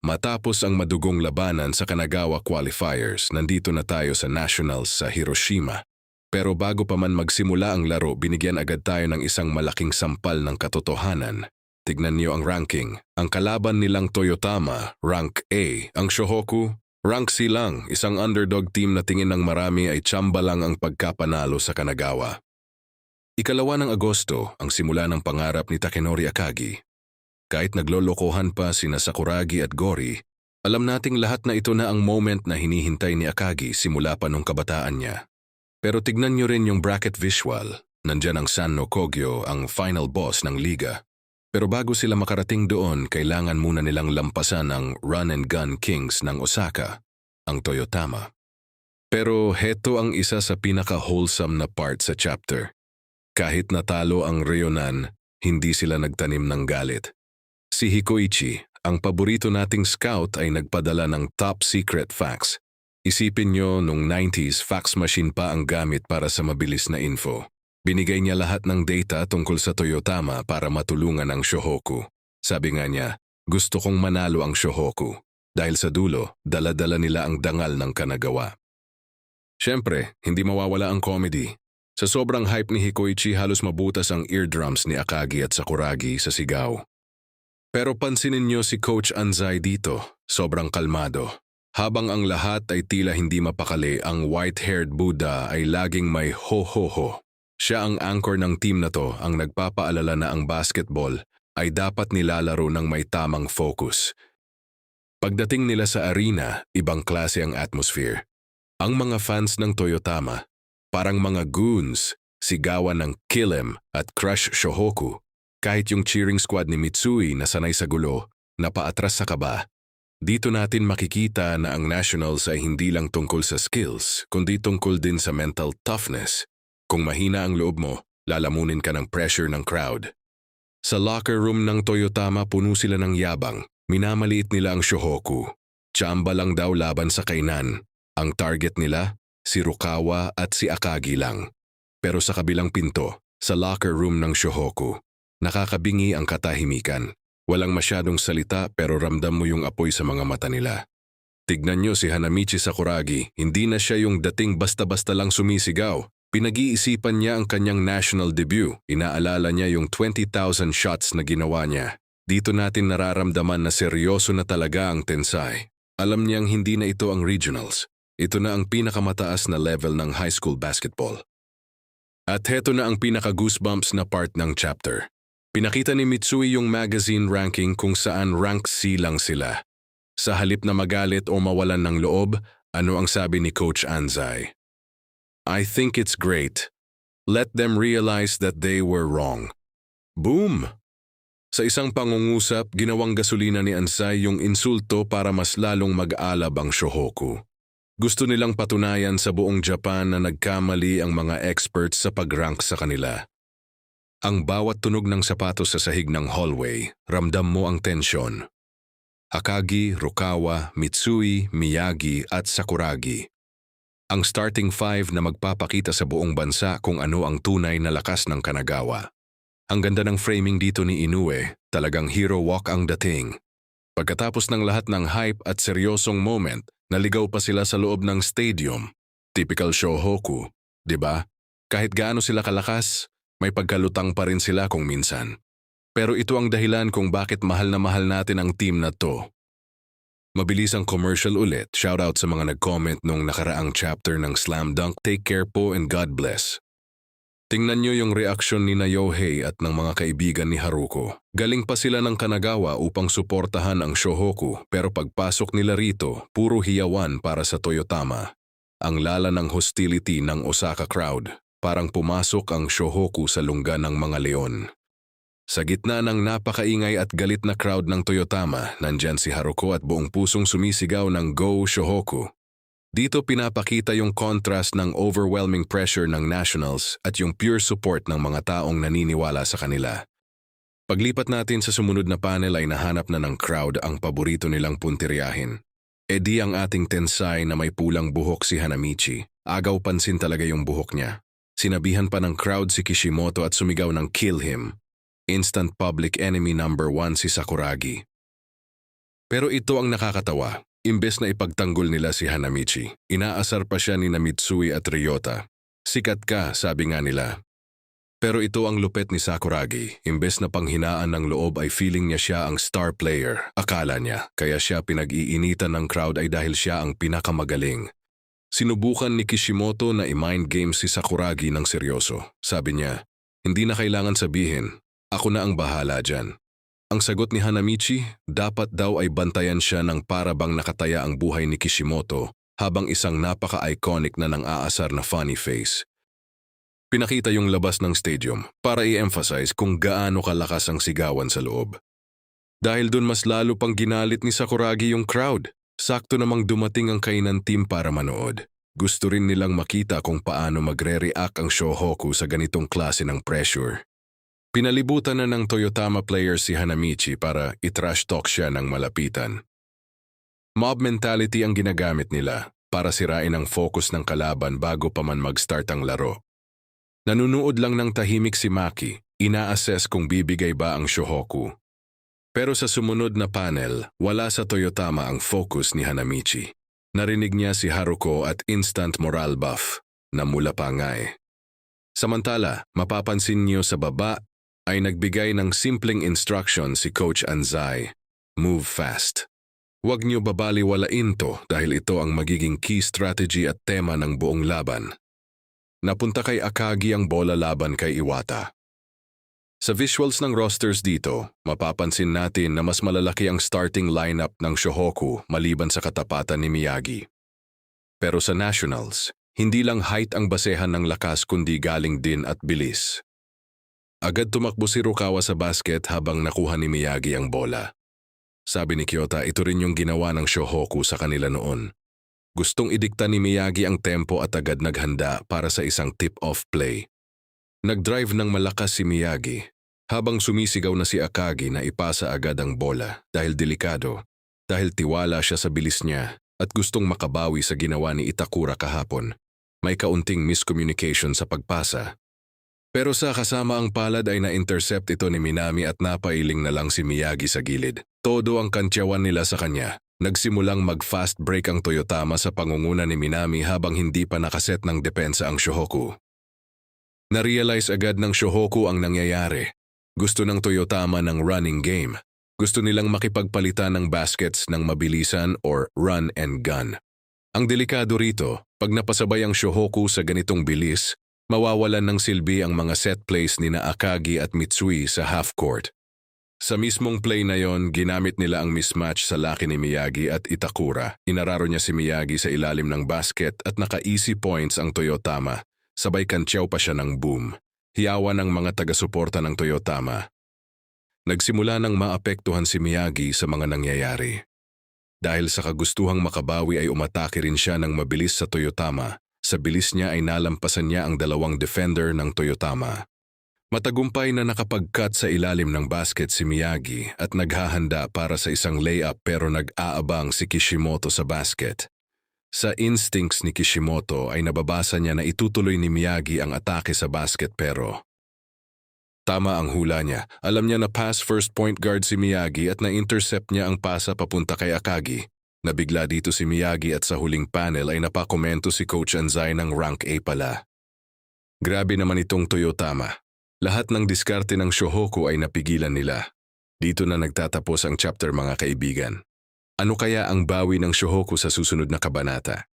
Matapos ang madugong labanan sa Kanagawa qualifiers, nandito na tayo sa Nationals sa Hiroshima. Pero bago pa man magsimula ang laro, binigyan agad tayo ng isang malaking sampal ng katotohanan. Tignan niyo ang ranking. Ang kalaban nilang Toyotama, rank A. Ang Shohoku, rank C lang. Isang underdog team na tingin ng marami ay tsamba lang ang pagkapanalo sa Kanagawa. Ikalawa ng Agosto, ang simula ng pangarap ni Takenori Akagi. Kahit naglolokohan pa sina Sakuragi at Gori, alam nating lahat na ito na ang moment na hinihintay ni Akagi simula pa nung kabataan niya. Pero tignan nyo rin yung bracket visual. Nandyan ang Sanno Kogyo, ang final boss ng liga. Pero bago sila makarating doon, kailangan muna nilang lampasan ang run-and-gun kings ng Osaka, ang Toyotama. Pero heto ang isa sa pinaka-wholesome na part sa chapter. Kahit natalo ang Ryonan, hindi sila nagtanim ng galit. Si Hikoichi, ang paborito nating scout, ay nagpadala ng top secret fax. Isipin nyo, nung 90s, fax machine pa ang gamit para sa mabilis na info. Binigay niya lahat ng data tungkol sa Toyotama para matulungan ang Shohoku. Sabi nga niya, gusto kong manalo ang Shohoku. Dahil sa dulo, dala-dala nila ang dangal ng Kanagawa. Siyempre, hindi mawawala ang comedy. Sa sobrang hype ni Hikoichi, halos mabutas ang eardrums ni Akagi at Sakuragi sa sigaw. Pero pansinin niyo si Coach Anzai dito, sobrang kalmado. Habang ang lahat ay tila hindi mapakali, ang white-haired Buddha ay laging may ho-ho-ho. Siya ang anchor ng team na to, ang nagpapaalala na ang basketball ay dapat nilalaro ng may tamang focus. Pagdating nila sa arena, ibang klase ang atmosphere. Ang mga fans ng Toyotama, parang mga goons, sigawan ng Kill 'em at Crush Shohoku. Kahit yung cheering squad ni Mitsui na sanay sa gulo, napaatras sa kaba. Dito natin makikita na ang Nationals ay hindi lang tungkol sa skills, kundi tungkol din sa mental toughness. Kung mahina ang loob mo, lalamunin ka ng pressure ng crowd. Sa locker room ng Toyotama, puno sila ng yabang. Minamaliit nila ang Shohoku. Tsamba lang daw laban sa kainan. Ang target nila, si Rukawa at si Akagi lang. Pero sa kabilang pinto, sa locker room ng Shohoku, nakakabingi ang katahimikan. Walang masyadong salita pero ramdam mo yung apoy sa mga mata nila. Tignan nyo si Hanamichi Sakuragi, hindi na siya yung dating basta-basta lang sumisigaw. Pinag-iisipan niya ang kanyang national debut. Inaalala niya yung 20,000 shots na ginawa niya. Dito natin nararamdaman na seryoso na talaga ang Tensai. Alam niyang hindi na ito ang regionals. Ito na ang pinakamataas na level ng high school basketball. At heto na ang pinaka-goosebumps na part ng chapter. Pinakita ni Mitsui yung magazine ranking kung saan rank C lang sila. Sa halip na magalit o mawalan ng loob, ano ang sabi ni Coach Anzai? I think it's great. Let them realize that they were wrong. Boom! Sa isang pangungusap, ginawang gasolina ni Anzai yung insulto para mas lalong mag-alab ang Shohoku. Gusto nilang patunayan sa buong Japan na nagkamali ang mga experts sa pag-rank sa kanila. Ang bawat tunog ng sapatos sa sahig ng hallway, ramdam mo ang tensyon. Akagi, Rukawa, Mitsui, Miyagi at Sakuragi. Ang starting five na magpapakita sa buong bansa kung ano ang tunay na lakas ng Kanagawa. Ang ganda ng framing dito ni Inoue, talagang hero walk ang dating. Pagkatapos ng lahat ng hype at seryosong moment, naligaw pa sila sa loob ng stadium. Typical Shohoku, di ba? Kahit gaano sila kalakas, may pagkalutang pa rin sila kung minsan. Pero ito ang dahilan kung bakit mahal na mahal natin ang team na to. Mabilis ang commercial ulit. Shoutout sa mga nag-comment nung nakaraang chapter ng Slam Dunk. Take care po and God bless. Tingnan nyo yung reaksyon ni Yohei at ng mga kaibigan ni Haruko. Galing pa sila ng Kanagawa upang suportahan ang Shohoku, pero pagpasok nila rito, puro hiyawan para sa Toyotama. Ang lala ng hostility ng Osaka crowd. Parang pumasok ang Shohoku sa lungga ng mga leon. Sa gitna ng napakaingay at galit na crowd ng Toyotama, nandyan si Haruko at buong pusong sumisigaw ng Go Shohoku. Dito pinapakita yung contrast ng overwhelming pressure ng Nationals at yung pure support ng mga taong naniniwala sa kanila. Paglipat natin sa sumunod na panel ay nahanap na ng crowd ang paborito nilang puntiryahin. E di ang ating Tensai na may pulang buhok si Hanamichi. Agaw pansin talaga yung buhok niya. Sinabihan pa ng crowd si Kishimoto at sumigaw ng kill him. Instant public enemy number 1 si Sakuragi. Pero ito ang nakakatawa. Imbes na ipagtanggol nila si Hanamichi, inaasar pa siya ni Mitsui at Ryota. Sikat ka, sabi nga nila. Pero ito ang lupet ni Sakuragi. Imbes na panghinaan ng loob ay feeling niya siya ang star player. Akala niya, kaya siya pinag-iinitan ng crowd ay dahil siya ang pinakamagaling. Sinubukan ni Kishimoto na i-mind game si Sakuragi ng seryoso. Sabi niya, hindi na kailangan sabihin, ako na ang bahala dyan. Ang sagot ni Hanamichi, dapat daw ay bantayan siya ng para bang nakataya ang buhay ni Kishimoto habang isang napaka-iconic na nang aasar na funny face. Pinakita yung labas ng stadium para i-emphasize kung gaano kalakas ang sigawan sa loob. Dahil dun mas lalo pang ginalit ni Sakuragi yung crowd. Sakto namang dumating ang kainan team para manood. Gusto rin nilang makita kung paano magre-react ang Shohoku sa ganitong klase ng pressure. Pinalibutan na ng Toyotama player si Hanamichi para i-trash talk siya ng malapitan. Mob mentality ang ginagamit nila para sirain ang focus ng kalaban bago pa man mag-start ang laro. Nanunood lang ng tahimik si Maki, ina-assess kung bibigay ba ang Shohoku. Pero sa sumunod na panel, wala sa Toyotama ang focus ni Hanamichi. Narinig niya si Haruko at instant moral buff, na mula pa nga eh. Samantala, mapapansin niyo sa baba, ay nagbigay ng simpleng instruction si Coach Anzai, move fast. Huwag niyo babaliwalain to dahil ito ang magiging key strategy at tema ng buong laban. Napunta kay Akagi ang bola laban kay Iwata. Sa visuals ng rosters dito, mapapansin natin na mas malalaki ang starting lineup ng Shohoku maliban sa katapatan ni Miyagi. Pero sa Nationals, hindi lang height ang basehan ng lakas kundi galing din at bilis. Agad tumakbo si Rukawa sa basket habang nakuha ni Miyagi ang bola. Sabi ni Kyota, ito rin yung ginawa ng Shohoku sa kanila noon. Gustong idikta ni Miyagi ang tempo at agad naghanda para sa isang tip-off play. Nag-drive ng malakas si Miyagi habang sumisigaw na si Akagi na ipasa agad ang bola dahil delikado, dahil tiwala siya sa bilis niya at gustong makabawi sa ginawa ni Itakura kahapon. May kaunting miscommunication sa pagpasa. Pero sa kasama ang palad ay na-intercept ito ni Minami at napailing na lang si Miyagi sa gilid. Todo ang kantyawan nila sa kanya. Nagsimulang mag-fast break ang Toyotama sa pangunguna ni Minami habang hindi pa nakaset ng depensa ang Shohoku. Na-realize agad ng Shohoku ang nangyayari. Gusto ng Toyotama ng running game. Gusto nilang makipagpalitan ng baskets ng mabilisan or run and gun. Ang delikado rito, pag napasabay ang Shohoku sa ganitong bilis, mawawalan ng silbi ang mga set plays ni na Akagi at Mitsui sa half court. Sa mismong play na yon, ginamit nila ang mismatch sa laki ni Miyagi at Itakura. Inararo niya si Miyagi sa ilalim ng basket at naka-easy points ang Toyotama. Sabay kantyaw pa siya ng boom. Hiyawan ng mga taga-suporta ng Toyotama. Nagsimula nang maapektuhan si Miyagi sa mga nangyayari. Dahil sa kagustuhang makabawi ay umatake rin siya ng mabilis sa Toyotama. Sa bilis niya ay nalampasan niya ang dalawang defender ng Toyotama. Matagumpay na nakapag-cut sa ilalim ng basket si Miyagi at naghahanda para sa isang layup pero nag-aabang si Kishimoto sa basket. Sa instincts ni Kishimoto ay nababasa niya na itutuloy ni Miyagi ang atake sa basket pero tama ang hula niya. Alam niya na pass first point guard si Miyagi at na-intercept niya ang pasa papunta kay Akagi. Nabigla dito si Miyagi at sa huling panel ay napakomento si Coach Anzai ng rank A pala. Grabe naman itong Toyotama. Lahat ng diskarte ng Shohoku ay napigilan nila. Dito na nagtatapos ang chapter mga kaibigan. Ano kaya ang bawi ng Shohoku sa susunod na kabanata?